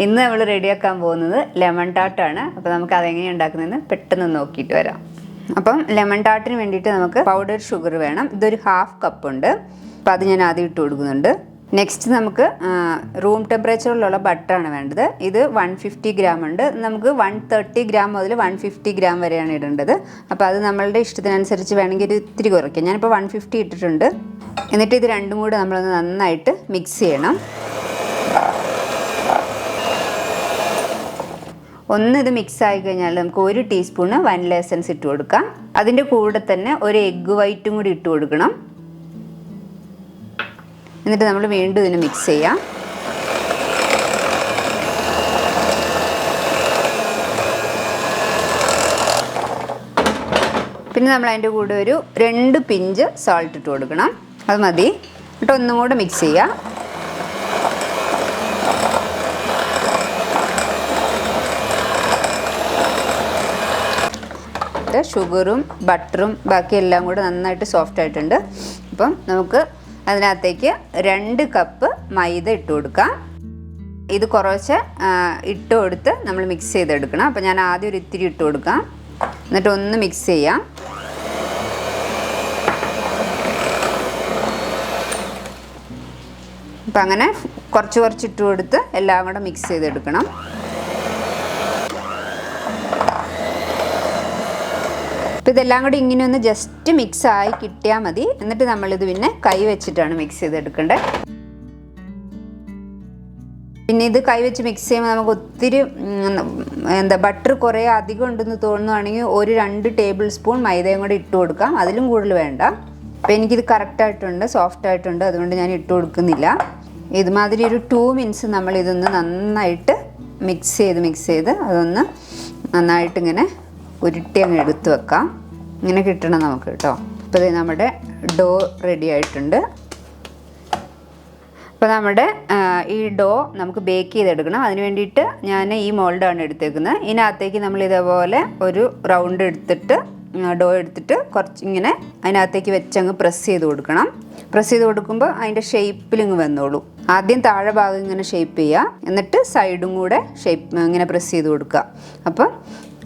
ഇന്ന് നമ്മൾ റെഡിയാക്കാൻ പോകുന്നത് ലെമൺ ടാർട്ടാണ്. അപ്പോൾ നമുക്ക് അതെങ്ങനെയാണ് ഉണ്ടാക്കുന്നതെന്ന് പെട്ടെന്ന് നോക്കിയിട്ട് വരാം. അപ്പം ലെമൺ ടാർട്ടിന് വേണ്ടിയിട്ട് നമുക്ക് പൗഡർ ഷുഗർ വേണം. ഇതൊരു 1/2 കപ്പ് ഉണ്ട്. അപ്പോൾ അത് ഞാൻ ആദ്യം ഇട്ട് കൊടുക്കുന്നുണ്ട്. നെക്സ്റ്റ് നമുക്ക് റൂം ടെമ്പറേച്ചറിലുള്ള ബട്ടറാണ് വേണ്ടത്. ഇത് 150 ഗ്രാം ഉണ്ട്. നമുക്ക് 130 ഗ്രാം മുതൽ 150 ഗ്രാം വരെയാണ് ഇടേണ്ടത്. അപ്പോൾ അത് നമ്മളുടെ ഇഷ്ടത്തിനനുസരിച്ച് വേണമെങ്കിൽ ഒരു ഇത്തിരി കുറയ്ക്കാം. ഞാനിപ്പോൾ 150 ഇട്ടിട്ടുണ്ട്. എന്നിട്ട് ഇത് രണ്ടും കൂടെ നമ്മളൊന്ന് നന്നായിട്ട് മിക്സ് ചെയ്യണം. ഇത് മിക്സ് ആയി കഴിഞ്ഞാൽ നമുക്ക് 1 ടീസ്പൂണ് വാനില എസൻസ് ഇട്ട് കൊടുക്കാം. അതിൻ്റെ കൂടെ തന്നെ ഒരു എഗ്ഗ് വൈറ്റും കൂടി ഇട്ട് കൊടുക്കണം. എന്നിട്ട് നമ്മൾ വീണ്ടും ഇതിനെ മിക്സ് ചെയ്യാം. പിന്നെ നമ്മൾ അതിൻ്റെ കൂടെ ഒരു 2 പിഞ്ച് സോൾട്ട് ഇട്ട് കൊടുക്കണം. അത് മതി. എന്നിട്ട് ഒന്നും കൂടെ മിക്സ് ചെയ്യാം. ഷുഗറും ബട്ടറും ബാക്കി എല്ലാം കൂടെ നന്നായിട്ട് സോഫ്റ്റ് ആയിട്ടുണ്ട്. അപ്പം നമുക്ക് അതിനകത്തേക്ക് 2 കപ്പ് മൈദ ഇട്ട് കൊടുക്കാം. ഇത് കുറച്ച് ഇട്ട് കൊടുത്ത് നമ്മൾ മിക്സ് ചെയ്തെടുക്കണം. അപ്പം ഞാൻ ആദ്യം ഒരു ഇത്തിരി ഇട്ട് കൊടുക്കാം. എന്നിട്ട് ഒന്ന് മിക്സ് ചെയ്യാം. അപ്പം അങ്ങനെ കുറച്ച് ഇട്ട് കൊടുത്ത് എല്ലാം കൂടെ മിക്സ് ചെയ്തെടുക്കണം. അപ്പോൾ ഇതെല്ലാം കൂടി ഇങ്ങനെ ഒന്ന് ജസ്റ്റ് മിക്സ് ആയി കിട്ടിയാൽ മതി. എന്നിട്ട് നമ്മളിത് പിന്നെ കൈ വെച്ചിട്ടാണ് മിക്സ് ചെയ്തെടുക്കേണ്ടത്. പിന്നെ ഇത് കൈ വെച്ച് മിക്സ് ചെയ്യുമ്പോൾ നമുക്ക് ഒത്തിരി ബട്ടർ കുറേ അധികം ഉണ്ടെന്ന് തോന്നുകയാണെങ്കിൽ ഒരു 2 ടേബിൾ സ്പൂൺ മൈദയും കൂടി ഇട്ട് കൊടുക്കാം. അതിലും കൂടുതൽ വേണ്ട. അപ്പോൾ എനിക്കിത് കറക്റ്റായിട്ടുണ്ട്, സോഫ്റ്റ് ആയിട്ടുണ്ട്. അതുകൊണ്ട് ഞാൻ ഇട്ട് കൊടുക്കുന്നില്ല. ഇതുമാതിരി ഒരു 2 മിനിറ്റ്സ് നമ്മളിതൊന്ന് നന്നായിട്ട് മിക്സ് ചെയ്ത് അതൊന്ന് നന്നായിട്ട് ഇങ്ങനെ ഉരുട്ടി അങ്ങ് എടുത്ത് വെക്കാം. ഇങ്ങനെ കിട്ടണം നമുക്ക് കേട്ടോ. അപ്പോൾ ഇത് നമ്മുടെ ഡോ റെഡി ആയിട്ടുണ്ട്. അപ്പോൾ നമ്മുടെ ഈ ഡോ നമുക്ക് ബേക്ക് ചെയ്തെടുക്കണം. അതിന് വേണ്ടിയിട്ട് ഞാൻ ഈ മോൾഡാണ് എടുത്തേക്കുന്നത്. ഇതിനകത്തേക്ക് നമ്മൾ ഇതേപോലെ ഒരു റൗണ്ട് എടുത്തിട്ട് ഡോ എടുത്തിട്ട് കുറച്ച് ഇങ്ങനെ അതിനകത്തേക്ക് വെച്ചങ്ങ് പ്രസ് ചെയ്ത് കൊടുക്കണം. പ്രസ് ചെയ്ത് കൊടുക്കുമ്പോൾ അതിൻ്റെ ഷേപ്പിൽ ഇങ്ങ് വന്നോളൂ. ആദ്യം താഴെ ഭാഗം ഇങ്ങനെ ഷേപ്പ് ചെയ്യുക. എന്നിട്ട് സൈഡും കൂടെ ഇങ്ങനെ പ്രസ് ചെയ്ത് കൊടുക്കുക. അപ്പം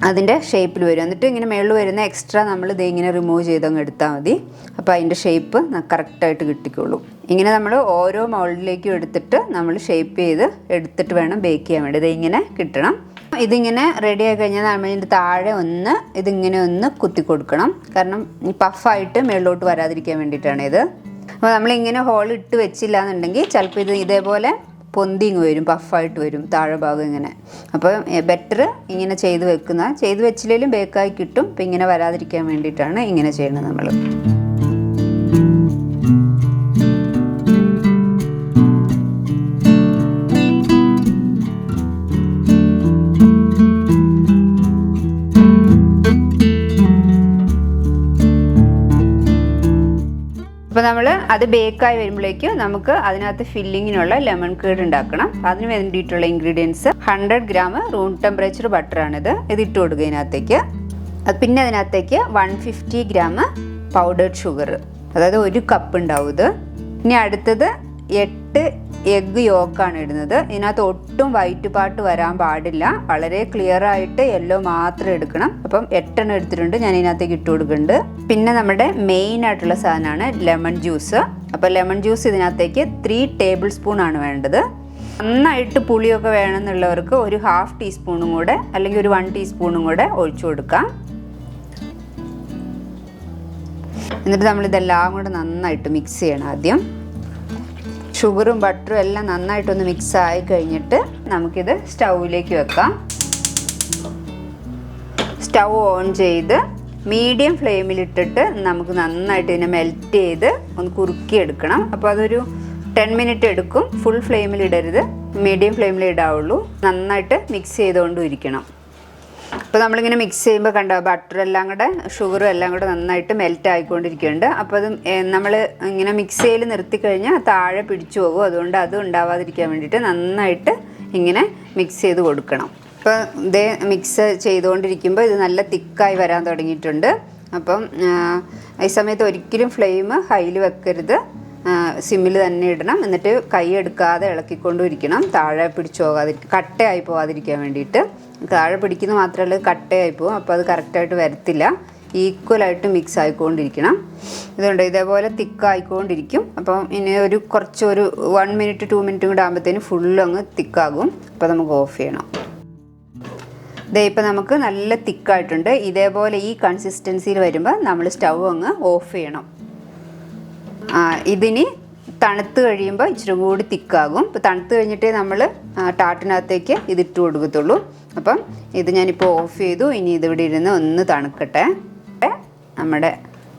അതിൻ്റെ ഷേപ്പിൽ വരും. എന്നിട്ട് ഇങ്ങനെ മേളിൽ വരുന്ന എക്സ്ട്രാ നമ്മൾ ഇത് ഇങ്ങനെ റിമൂവ് ചെയ്തങ്ങ് എടുത്താൽ മതി. അപ്പോൾ അതിൻ്റെ ഷേപ്പ് കറക്റ്റായിട്ട് കിട്ടിക്കോളൂ. ഇങ്ങനെ നമ്മൾ ഓരോ മൗൾഡിലേക്കും എടുത്തിട്ട് നമ്മൾ ഷേപ്പ് ചെയ്ത് എടുത്തിട്ട് വേണം ബേക്ക് ചെയ്യാൻ വേണ്ടി. ഇതിങ്ങനെ കിട്ടണം. ഇതിങ്ങനെ റെഡി ആയി കഴിഞ്ഞാൽ നമ്മളിതിൻ്റെ താഴെ ഇതിങ്ങനെ ഒന്ന് കുത്തി കൊടുക്കണം. കാരണം ഈ പഫായിട്ട് മേളിലോട്ട് വരാതിരിക്കാൻ വേണ്ടിയിട്ടാണ് ഇത്. അപ്പോൾ നമ്മളിങ്ങനെ ഹോൾ ഇട്ട് വെച്ചില്ല എന്നുണ്ടെങ്കിൽ ചിലപ്പോൾ ഇത് ഇതേപോലെ പൊന്തിങ് വരും, പഫായിട്ട് വരും താഴെ ഭാഗം ഇങ്ങനെ. അപ്പോൾ ബെറ്റർ ഇങ്ങനെ ചെയ്ത് വെച്ചില്ലെങ്കിലും ബേക്കായി കിട്ടും. അപ്പോൾ ഇങ്ങനെ വരാതിരിക്കാൻ വേണ്ടിയിട്ടാണ് ഇങ്ങനെ ചെയ്യുന്നത് നമ്മൾ. അപ്പോൾ നമ്മൾ അത് ബേക്കായി വരുമ്പോഴേക്കും നമുക്ക് അതിനകത്ത് ഫില്ലിങ്ങിനുള്ള ലെമൺ കേർഡ് ഉണ്ടാക്കണം. അതിന് വേണ്ടിയിട്ടുള്ള ഇൻഗ്രീഡിയൻസ് 100 ഗ്രാം റൂം ടെമ്പറേച്ചർ ബട്ടറാണിത്. ഇത് ഇട്ട് കൊടുക്കുക ഇതിനകത്തേക്ക്. പിന്നെ അതിനകത്തേക്ക് 150 ഗ്രാം പൗഡേർഡ് ഷുഗർ, അതായത് 1 കപ്പ് ഉണ്ടാവും ഇത്. ഇനി അടുത്തത് 8 എഗ്ഗ് യോക്കാണ് ഇടുന്നത്. ഇതിനകത്ത് ഒട്ടും വൈറ്റ് പാർട്ട് വരാൻ പാടില്ല. വളരെ ക്ലിയർ ആയിട്ട് യെല്ലോ മാത്രം എടുക്കണം. അപ്പം 8 എണ്ണം എടുത്തിട്ടുണ്ട്. ഞാൻ ഇതിനകത്തേക്ക് ഇട്ട് കൊടുക്കുന്നുണ്ട്. പിന്നെ നമ്മുടെ മെയിൻ ആയിട്ടുള്ള സാധനമാണ് ലെമൺ ജ്യൂസ്. അപ്പോൾ ലെമൺ ജ്യൂസ് ഇതിനകത്തേക്ക് 3 ടേബിൾ സ്പൂൺ ആണ് വേണ്ടത്. നന്നായിട്ട് പുളിയൊക്കെ വേണമെന്നുള്ളവർക്ക് ഒരു 1/2 ടീസ്പൂണും കൂടെ അല്ലെങ്കിൽ ഒരു 1 ടീസ്പൂണും കൂടെ ഒഴിച്ചു കൊടുക്കാം. എന്നിട്ട് നമ്മളിതെല്ലാം കൂടെ നന്നായിട്ട് മിക്സ് ചെയ്യണം. ആദ്യം ഷുഗറും ബട്ടറും എല്ലാം നന്നായിട്ടൊന്ന് മിക്സ് ആയി കഴിഞ്ഞിട്ട് നമുക്കിത് സ്റ്റൗവിലേക്ക് വെക്കാം. സ്റ്റൗ ഓൺ ചെയ്ത് മീഡിയം ഫ്ലെയിമിലിട്ടിട്ട് നമുക്ക് നന്നായിട്ട് ഇതിനെ മെൽറ്റ് ചെയ്ത് ഒന്ന് കുറുക്കിയെടുക്കണം. അപ്പോൾ അതൊരു 10 മിനിറ്റ് എടുക്കും. ഫുൾ ഫ്ലെയിമിൽ ഇടരുത്, മീഡിയം ഫ്ലെയിമിൽ ഇടാവുള്ളൂ. നന്നായിട്ട് മിക്സ് ചെയ്തുകൊണ്ടും ഇരിക്കണം. അപ്പോൾ നമ്മളിങ്ങനെ മിക്സ് ചെയ്യുമ്പോൾ കണ്ടോ ബട്ടറെല്ലാം കൂടെ ഷുഗറും എല്ലാം കൂടെ നന്നായിട്ട് മെൽറ്റ് ആയിക്കൊണ്ടിരിക്കുന്നുണ്ട്. അപ്പോൾ അത് നമ്മൾ ഇങ്ങനെ മിക്സ് ചെയ്ത് നിർത്തിക്കഴിഞ്ഞാൽ താഴെ പിടിച്ചു പോകും. അതുകൊണ്ട് അത് ഉണ്ടാവാതിരിക്കാൻ വേണ്ടിയിട്ട് നന്നായിട്ട് ഇങ്ങനെ മിക്സ് ചെയ്ത് കൊടുക്കണം. അപ്പോൾ ഇതേ മിക്സ് ചെയ്തുകൊണ്ടിരിക്കുമ്പോൾ ഇത് നല്ല തിക്കായി വരാൻ തുടങ്ങിയിട്ടുണ്ട്. അപ്പം ഈ സമയത്ത് ഒരിക്കലും ഫ്ലെയിം ഹൈയിൽ വെക്കരുത്. സിമ്മിൽ തന്നെ ഇടണം. എന്നിട്ട് കൈ എടുക്കാതെ ഇളക്കിക്കൊണ്ടിരിക്കണം, താഴെ പിടിച്ചു പോകാതിരിക്കും, കട്ടയായി പോകാതിരിക്കാൻ വേണ്ടിയിട്ട്. താഴെ പിടിക്കുന്നത് മാത്രമല്ല കട്ടയായി പോകും, അപ്പോൾ അത് കറക്റ്റായിട്ട് വരത്തില്ല. ഈക്വലായിട്ട് മിക്സ് ആയിക്കൊണ്ടിരിക്കണം. ഇതുകൊണ്ട് ഇതേപോലെ തിക്കായിക്കൊണ്ടിരിക്കും. അപ്പം ഇനി കുറച്ചൊരു 1 മിനിറ്റ് 2 മിനിറ്റും കൂടെ ആകുമ്പോഴത്തേനും ഫുള്ള് അങ്ങ് തിക്കാകും. അപ്പോൾ നമുക്ക് ഓഫ് ചെയ്യണം. ഇതേ ഇപ്പം നമുക്ക് നല്ല തിക്കായിട്ടുണ്ട്. ഇതേപോലെ ഈ കൺസിസ്റ്റൻസിയിൽ വരുമ്പോൾ നമ്മൾ സ്റ്റൗ അങ്ങ് ഓഫ് ചെയ്യണം. ഇതിന് തണുത്ത് കഴിയുമ്പോൾ ഇച്ചിരി കൂടി തിക്കാകും. ഇപ്പോൾ തണുത്ത് കഴിഞ്ഞിട്ടേ നമ്മൾ ടാർട്ടിനകത്തേക്ക് ഇതിട്ട് കൊടുക്കത്തുള്ളൂ. അപ്പം ഇത് ഞാനിപ്പോൾ ഓഫ് ചെയ്തു. ഇനി ഇതിവിടെ ഇരുന്ന് ഒന്ന് തണുക്കട്ടെ. നമ്മുടെ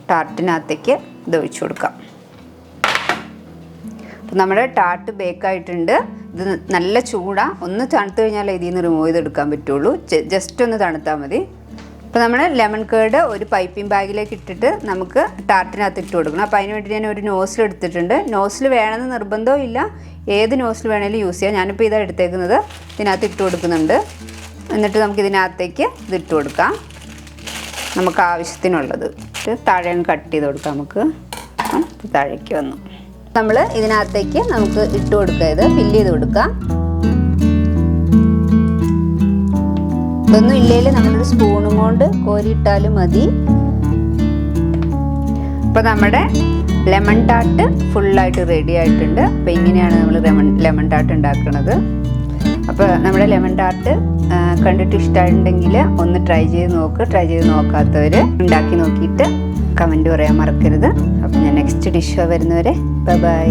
ടാർട്ടിനകത്തേക്ക് ഇത് ഒഴിച്ചു കൊടുക്കാം. അപ്പം നമ്മുടെ ടാർട്ട് ബേക്കായിട്ടുണ്ട്. ഇത് നല്ല ചൂടാണ്. ഒന്ന് തണുത്ത് കഴിഞ്ഞാൽ ഇതിൽ നിന്ന് റിമൂവ് ചെയ്തെടുക്കാൻ പറ്റുള്ളൂ. ജസ്റ്റ് ഒന്ന് തണുത്താൽ മതി. അപ്പോൾ നമ്മൾ ലെമൺ കേർഡ് ഒരു പൈപ്പിംഗ് ബാഗിലേക്ക് ഇട്ടിട്ട് നമുക്ക് ടാർട്ടിനകത്ത് ഇട്ട് കൊടുക്കണം. അപ്പോൾ അതിന് വേണ്ടി ഞാൻ ഒരു നോസിൽ എടുത്തിട്ടുണ്ട്. നോസിൽ വേണമെന്ന് നിർബന്ധവും ഇല്ല, ഏത് നോസിൽ വേണമെങ്കിലും യൂസ് ചെയ്യാം. ഞാനിപ്പോൾ ഇതാണ് എടുത്തേക്കുന്നത്. ഇതിനകത്ത് ഇട്ട് കൊടുക്കുന്നുണ്ട്. എന്നിട്ട് നമുക്ക് ഇതിനകത്തേക്ക് ഇതിട്ട് കൊടുക്കാം, നമുക്ക് ആവശ്യത്തിനുള്ളത്. താഴെ കട്ട് ചെയ്ത് കൊടുക്കാം. നമുക്ക് താഴേക്ക് വന്നു നമ്മൾ ഇതിനകത്തേക്ക് നമുക്ക് ഇട്ട് കൊടുക്കുക, ഇത് ഫില്ല് ചെയ്ത് കൊടുക്കാം. ഇതൊന്നും ഇല്ലെങ്കിൽ നമ്മളൊരു സ്പൂണും കൊണ്ട് കോരിയിട്ടാലും മതി. അപ്പോൾ നമ്മുടെ ലെമൺ ടാർട്ട് ഫുള്ളായിട്ട് റെഡി ആയിട്ടുണ്ട്. അപ്പോൾ ഇങ്ങനെയാണ് നമ്മൾ ലെമൺ ടാർട്ട് ഉണ്ടാക്കുന്നത്. അപ്പോൾ നമ്മുടെ ലെമൺ ടാർട്ട് കണ്ടിട്ട് ഇഷ്ടമായിട്ടുണ്ടെങ്കിൽ ഒന്ന് ട്രൈ ചെയ്ത് നോക്ക്. ട്രൈ ചെയ്ത് നോക്കാത്തവർ ഉണ്ടാക്കി നോക്കിയിട്ട് കമൻറ്റ് പറയാൻ മറക്കരുത്. അപ്പോൾ ഞാൻ നെക്സ്റ്റ് ഡിഷ് വരുന്നവരെ ബൈ.